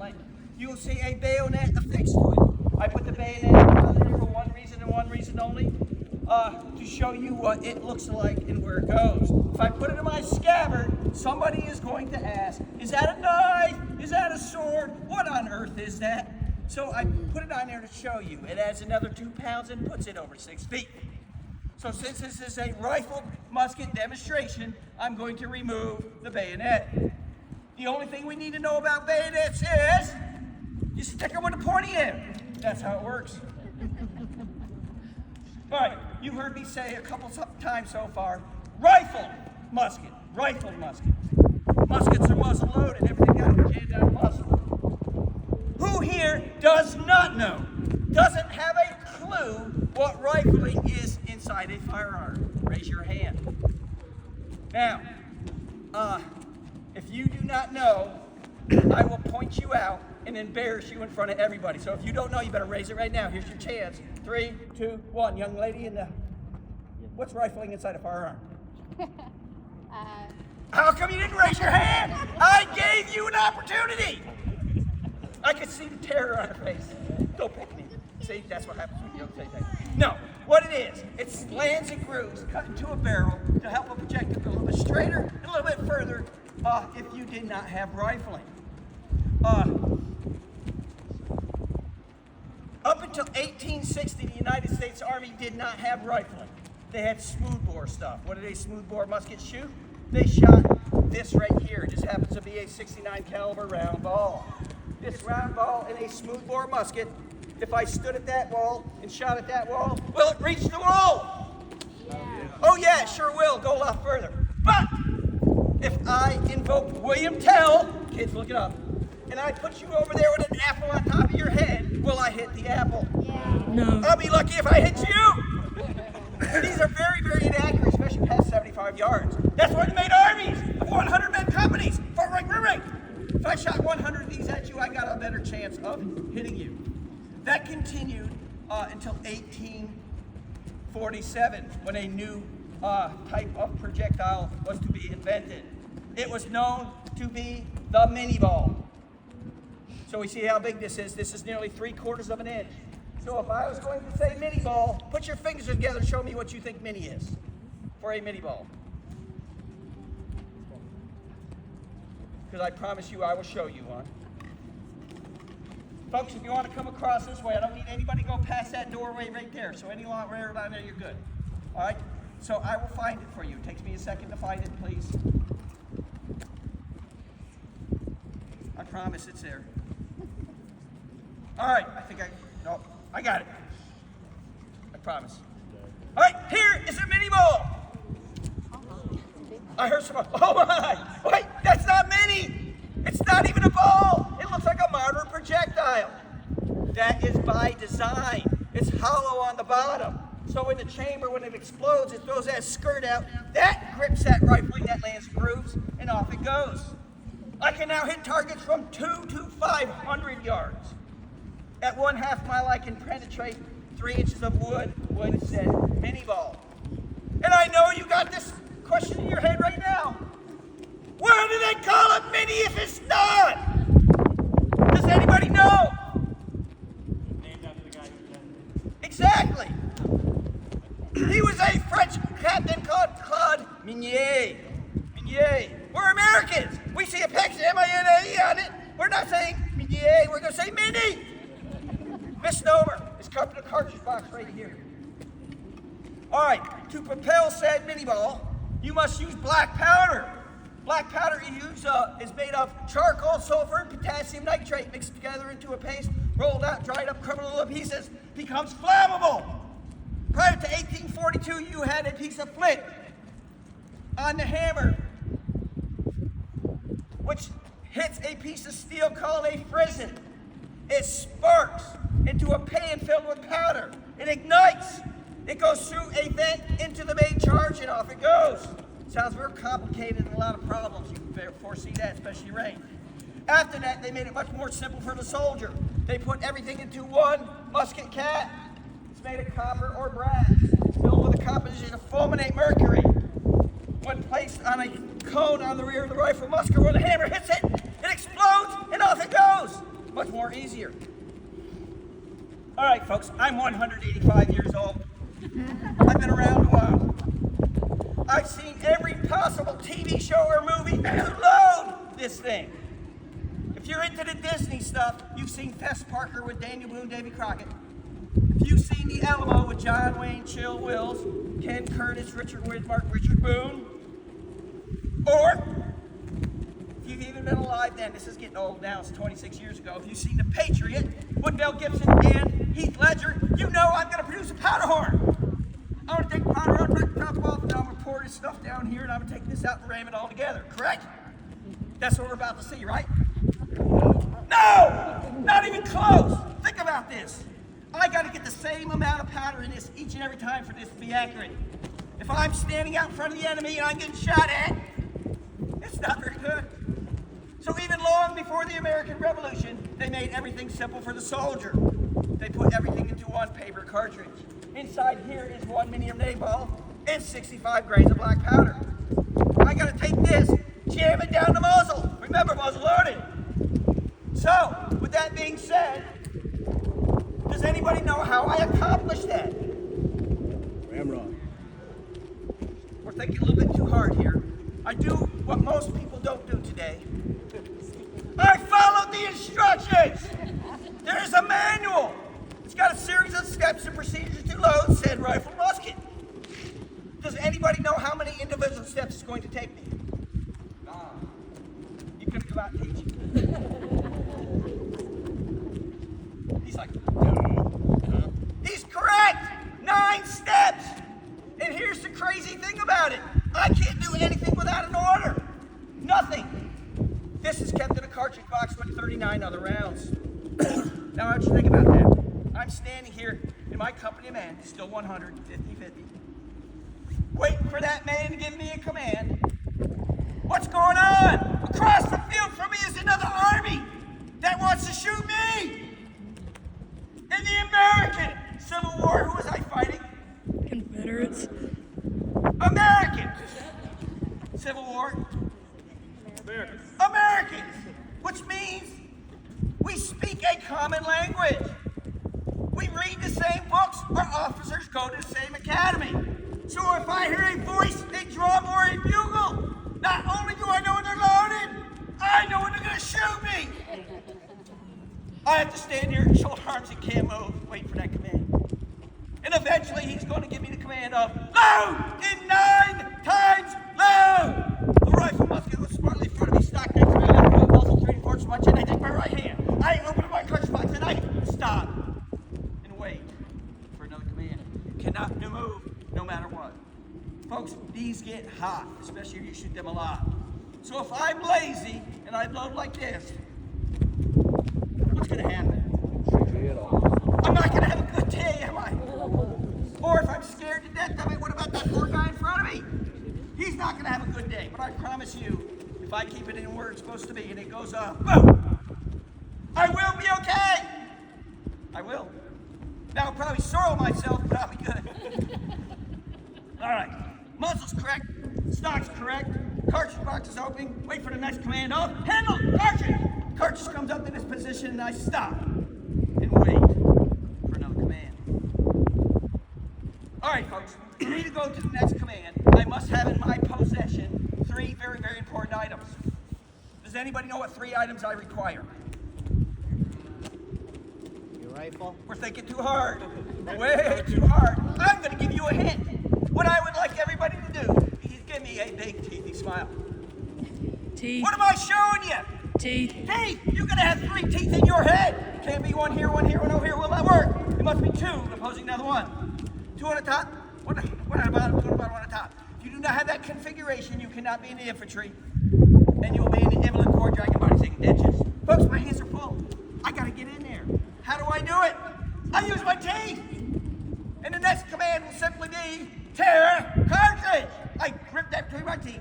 length. You will see a bayonet affixed to it. I put the bayonet on there for one reason and one reason only, to show you what it looks like and where it goes. If I put it in my scabbard, somebody is going to ask, is that a knife? Is that a sword? What on earth is that? So I put it on there to show you. It adds another 2 pounds and puts it over 6 feet. So since this is a rifled musket demonstration, I'm going to remove the bayonet. The only thing we need to know about bayonets is you stick them with a pointy end. That's how it works. All right, you've heard me say a couple times so far, rifled musket, rifled musket. Muskets are muzzle loaded, everything got to jam down muzzle. Who here does not know, doesn't have a clue what rifling is inside a firearm? Raise your hand. Now, if you do not know, I will point you out and embarrass you in front of everybody. So if you don't know, you better raise it right now. Here's your chance. 3, 2, 1. Young lady in the... What's rifling inside a firearm? How come you didn't raise your hand? I gave you an opportunity. I could see the terror on her face. Don't pick me. See, that's what happens when you don't say that. No, what it is, it's slants and grooves cut into a barrel to help a projectile go a little bit straighter and a little bit further if you did not have rifling. Up until 1860, the United States Army did not have rifling. They had smoothbore stuff. What did a smoothbore musket shoot? They shot this right here. It just happens to be a 69 caliber round ball. This round ball in a smoothbore musket, if I stood at that wall and shot at that wall, will it reach the wall? Yeah. Oh yeah, it sure will. Go a lot further. But if I invoke William Tell, kids look it up, and I put you over there with an apple on top of your head, will I hit the apple? Yeah. No. I'll be lucky if I hit you. These are very, very inaccurate, especially past 75 yards. That's why they made armies of 100-man companies. Ring. If I shot 100 of these at you, I got a better chance of hitting you. That continued until 1847, when a new type of projectile was to be invented. It was known to be the mini ball. So we see how big this is. This is nearly 3/4 of an inch. So if I was going to say mini ball, put your fingers together and show me what you think mini is for a mini ball. Because I promise you I will show you one. Folks, if you want to come across this way, I don't need anybody to go past that doorway right there. So any lot right around there, you're good. All right? So I will find it for you. It takes me a second to find it, please. I promise it's there. All right, I got it. I promise. All right, here is a mini ball. I heard someone, oh my, wait, that's not mini. It's not even a ball. It looks like a modern projectile. That is by design. It's hollow on the bottom. So in the chamber, when it explodes, it throws that skirt out. That grips that rifling, that lands grooves, and off it goes. I can now hit targets from 2 to 500 yards. At 1/2 mile, I can penetrate 3 inches of wood with said mini ball. And I know you got this question in your head right now. Why do they call it mini if it's not? Does anybody know? Named after the guy who invented it. Exactly. He was a French captain called Claude Minier. We're Americans. We see a picture, M-I-N-A-E on it. We're not saying Minier, we're going to say mini. Misnomer. It's covered in a cartridge box right here. All right, to propel said mini ball, you must use black powder. Black powder you use is made of charcoal, sulfur, and potassium nitrate mixed together into a paste, rolled out, dried up, crumbled into pieces, becomes flammable. Prior to 1842, you had a piece of flint on the hammer, which hits a piece of steel called a frisson. It sparks into a pan filled with powder. It ignites. It goes through a vent into the main charge, and off it goes. Sounds real complicated and a lot of problems. You can foresee that, especially rain. After that, they made it much more simple for the soldier. They put everything into one musket cap. It's made of copper or brass, filled with a composition of fulminate mercury. When placed on a cone on the rear of the rifle musket where the hammer hits it, it explodes and off it goes. more easier. All right, folks, I'm 185 years old. I've been around a while. I've seen every possible TV show or movie to load this thing. If you're into the Disney stuff, you've seen Fess Parker with Daniel Boone, Davy Crockett. If you've seen The Alamo with John Wayne, Chill Wills, Ken Curtis, Richard Widmark, Richard Boone, or if you've even been alive then, this is getting old now, it's 26 years ago, if you've seen The Patriot with Mel Gibson and Heath Ledger, you know I'm going to produce a powder horn. I'm going to take the powder horn, break the top off, and I'm going to pour this stuff down here, and I'm going to take this out and ram it all together, correct? That's what we're about to see, right? No! Not even close! Think about this. I got to get the same amount of powder in this each and every time for this to be accurate. If I'm standing out in front of the enemy and I'm getting shot at, it's not very good. So even long before the American Revolution, they made everything simple for the soldier. They put everything into one paper cartridge. Inside here is one medium napalm and 65 grains of black powder. I got to take this, jam it down the muzzle. Remember, muzzle loaded. So, with that being said, does anybody know how I accomplished that? Ramrod. We're thinking a little bit too hard here. I do what most people don't do today. I followed the instructions! There is a manual. It's got a series of steps and procedures to load said rifle musket. Does anybody know how many individual steps it's going to take me? You could come out and teach. He's like, he's correct! 9 steps! And here's the crazy thing about it. I can't do anything without an order. Nothing. This is kept in a cartridge box with 39 other rounds. Now, I want you to think about that. I'm standing here in my company of men, still 100, 50-50, waiting for that man to give me a command. What's going on? Across the field from me is another army that wants to shoot me. In the American Civil War, who was I fighting? Confederates. Americans. Civil War. Americans. Which means we speak a common language. We read the same books. Our officers go to the same academy. So if I hear a voice, a drum, or a bugle, not only do I know when they're loaded, I know when they're going to shoot me. I have to stand here, shoulder arms and can't move, wait for that command. And eventually he's going to give me the command of load in 9 times load. The rifle musket was smartly in front of me, stocked next to me, left foot, muzzle 3/4 my chin. I take my right hand. I open my cartridge box and I stop and wait for another command. You cannot move no matter what. Folks, these get hot, especially if you shoot them a lot. So if I'm lazy and I load like this, what's going to happen? I'm not going to have a good day, am I? Or if I'm scared to death, I mean, what about that poor guy in front of me? He's not going to have a good day. But I promise you, if I keep it in where it's supposed to be and it goes up, boom, I will be okay. I will. Now I'll probably sorrow myself, but I'll be good. All right. Muzzle's correct. Stock's correct. Cartridge box is open. Wait for the next command of handle cartridge. Cartridge comes up in this position and I stop and wait for another command. All right, folks. For me to go to the next command, I must have in my possession 3 very, very important items. Does anybody know what 3 items I require? Your rifle? We're thinking too hard. Way too hard. I'm going to give you a hint. What I would like everybody to do is give me a big teethy smile. Teeth. What am I showing you? Teeth. Teeth! You're going to have 3 teeth in your head. Can't be one here, one here, one over here. Will that work? It must be 2 opposing another one. 2 on the top, one on the bottom, 2 on the bottom, 1 on the top. If you do not have that configuration, you cannot be in the infantry. And you will be in the Invalid Corps dragging bodies taking ditches. Folks, my hands are full. I got to get in there. How do I do it? I use my teeth. And the next command will simply be tear cartridge. I grip that between my teeth.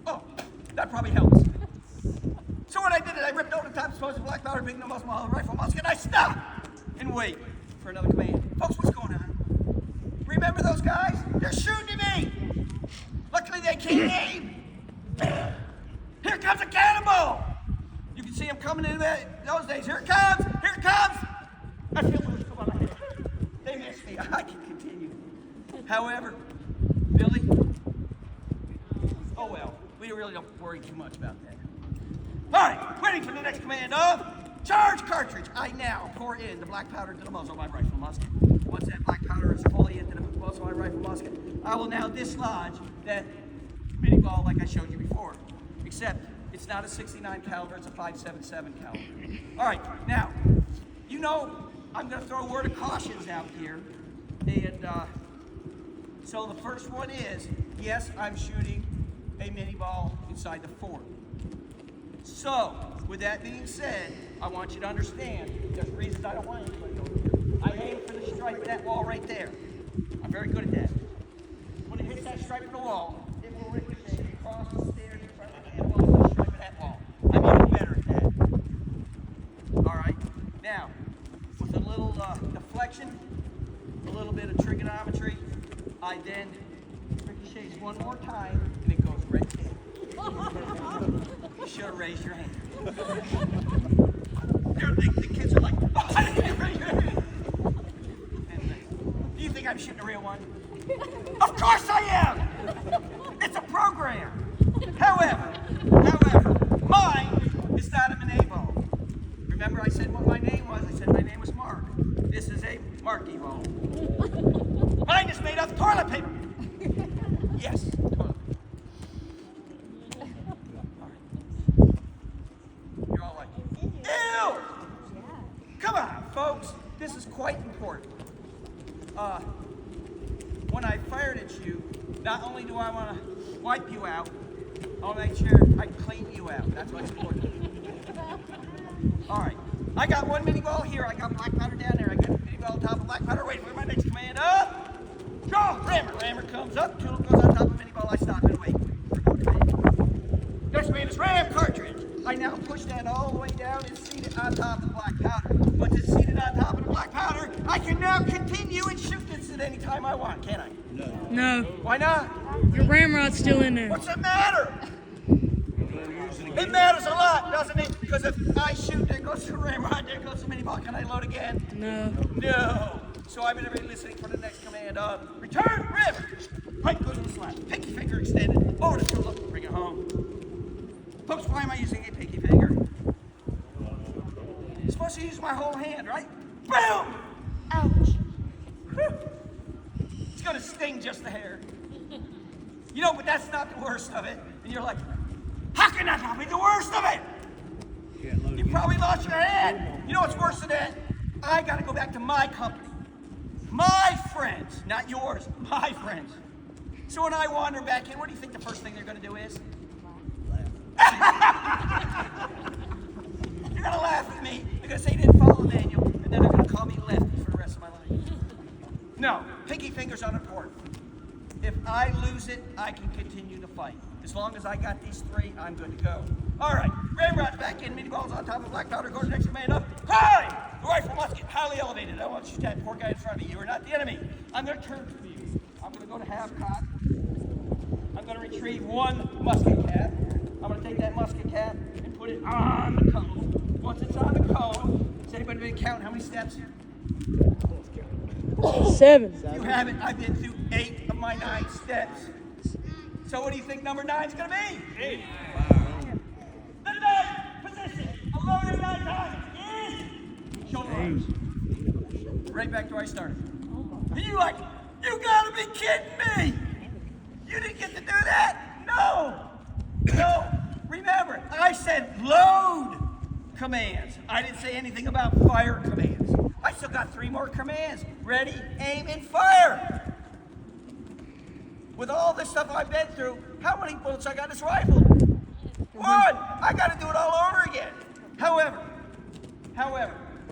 Oh, that probably helps. So what I did is I ripped over the top explosive black powder, big no muscle rifle musket, and I stopped and wait for another command. Folks, what's going on? Remember those guys? They're shooting at me. Luckily, they can't aim. Here comes a cannonball. You can see him coming in those days. Here it comes. Here it comes. I feel loose. Come on. They missed me. I can continue. However, Billy, oh well, we really don't worry too much about that. All right, waiting for the next command of charge cartridge. I now pour in the black powder to the muzzle of my rifle musket. Once that black powder is fully into the muzzle of my rifle musket, I will now dislodge that mini ball like I showed you before, except it's not a 69 caliber, it's a 5.77 caliber. All right, now, you know I'm going to throw a word of cautions out here, and so the first one is, yes, I'm shooting a mini ball inside the fort. So, with that being said, I want you to understand, there's reasons I don't want anybody over here. I aim for the stripe of that wall right there. I'm very good at that. When it hits that stripe of the wall, it will ricochet across the stairs in front of the cannonball to the stripe of that wall. I'm even better at that. All right. Now, with a little deflection, a little bit of trigonometry, I then ricochets one more time, and it goes right there. You should have raised your hand. The kids are like, oh, I didn't raise your hand. And, do you think I'm shooting a real one? Of course I am! It's a program. However, mine is not a mini ball. Remember I said what my name was? I said my name was Mark. This is a Marky ball. Mine is made of toilet paper. Yes, toilet paper. You're all like, ew! Come on, folks. This is quite important. When I fired at you, not only do I want to wipe you out, I'll make sure I clean you out. That's what's important. All right. I got one mini ball here. I got black powder down there. I got a mini ball on top of black powder. Wait for my next command. Up! Draw! Rammer. Rammer comes up. Tulip goes on top of mini ball. I stop and wait. Next command is ram cartridge. I now push that all the way down and seat it on top of the black powder. Once it's seated on top of the black powder, I can now continue and shoot this at any time I want, can I? No. Why not? Your ramrod's still in there. What's it matter? It matters a lot, doesn't it? Because if I shoot, there goes the ramrod, there goes the mini ball. Can I load again? No. No. So I'm going to be listening for the next command of return, rip. Right goes in the slap. Pinky finger extended. Over to tulip. Bring it home. Folks, why am I using a pinky finger? I'm supposed to use my whole hand, right? Boom! Ouch. Whew. It's going to sting just a hair. You know, but that's not the worst of it. And you're like, how can that not be the worst of it? You probably lost your head. You know what's worse than that? I got to go back to my company. My friends, not yours, my friends. So when I wander back in, what do you think the first thing they're going to do is? They're going to laugh at me. They're going to say you didn't follow the manual, and then they're going to call me lefty for the rest of my life. No, pinky finger's unimportant. If I lose it, I can continue to fight. As long as I got these three, I'm good to go. All right, ramrod's back in, mini balls on top of black powder, go to the next command up. Hi! The rifle musket, highly elevated. I want to shoot that poor guy in front of me. You are not the enemy. I'm going to turn to you. I'm going to go to half cock. I'm going to retrieve one musket cap. I'm going to take that musket cap and put it on the cone. Once it's on the cone, has anybody been counting how many steps? 7. You haven't. I've been through 8 of my 9 steps. So what do you think number 9 is going to be? 8. The 9th position, a loaded 9 times, is shoulder arms. Right back to where I started. And you like, you got to be kidding me. You didn't get to do that? No. No. Remember, I said load commands. I didn't say anything about fire commands. I still got 3 more commands. Ready, aim, and fire. With all this stuff I've been through, how many bullets I got in this rifle? 1. I got to do it all over again. However,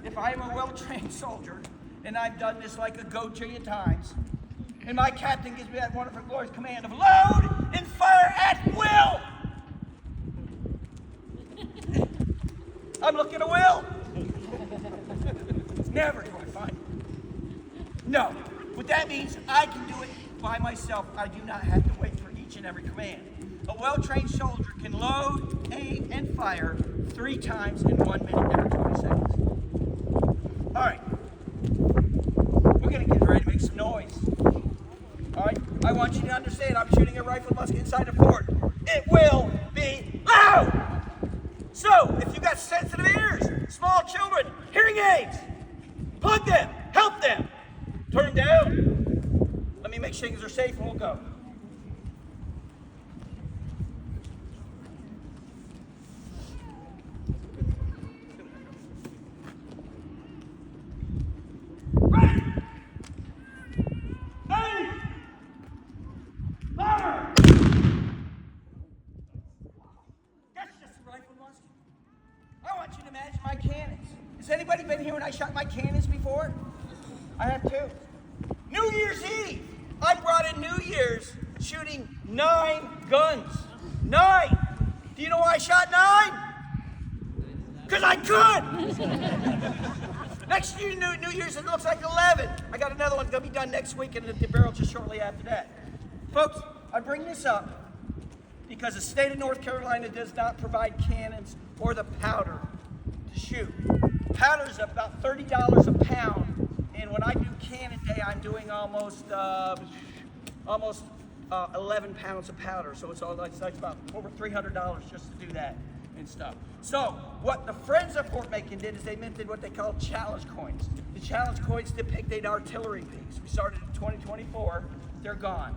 if I am a well-trained soldier, and I've done this like a gajillion times, and my captain gives me that wonderful glorious command of load and fire at will, I'm looking at a will. Never do I find it. No. What that means, I can do it by myself. I do not have to wait for each and every command. A well-trained soldier can load, aim, and fire 3 times in 1 minute every 20 seconds. All right. We're going to get ready to make some noise. All right? I want you to understand I'm shooting a rifle musket inside a fort. It will be loud. So, if you've got sensitive ears, small children, hearing aids, plug them, help them. Turn down. Let me make sure things are safe and we'll go. Ready. Aim. Fire. That's just a rifle musket. I want you to imagine my cannons. Has anybody been here when I shot my cannons before? I have 2. New Year's Eve, I brought in New Year's shooting 9 guns. 9. Do you know why I shot 9? Because I could. Next year, New Year's, it looks like 11. I got another one going to be done next week and the barrel just shortly after that. Folks, I bring this up because the state of North Carolina does not provide cannons or the powder to shoot. Powder is about $30 a pound. And when I do cannon day, I'm doing almost 11 pounds of powder. So it's about over $300 just to do that and stuff. So what the Friends of Fort Macon did is they minted what they call challenge coins. The challenge coins depict an artillery piece. We started in 2024. They're gone.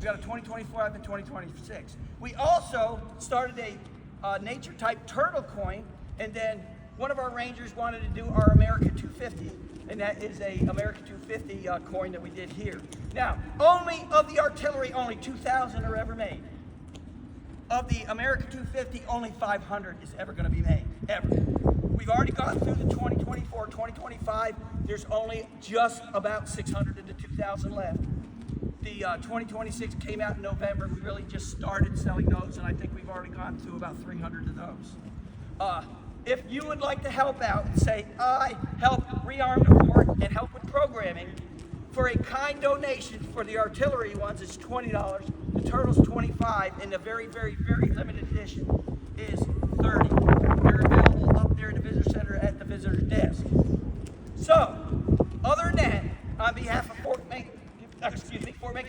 We got a 2025 and 2026. We also started a nature type turtle coin, and then one of our rangers wanted to do our America 250, and that is a America 250 coin that we did here. Now, only of the artillery, only 2,000 are ever made. Of the America 250, only 500 is ever going to be made, ever. We've already gone through the 2024, 2025. There's only just about 600 of the 2,000 left. The 2026 came out in November. We really just started selling those, and I think we've already gone through about 300 of those. If you would like to help out and say, I help rearm the fort and help with programming, for a kind donation for the artillery ones, it's $20. The turtle's $25, and the very, very, very limited edition is $30. They're available up there in the visitor center at the visitor's desk. So, other than that, on behalf of Fort Macon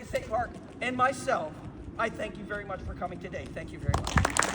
State Park and myself, I thank you very much for coming today. Thank you very much.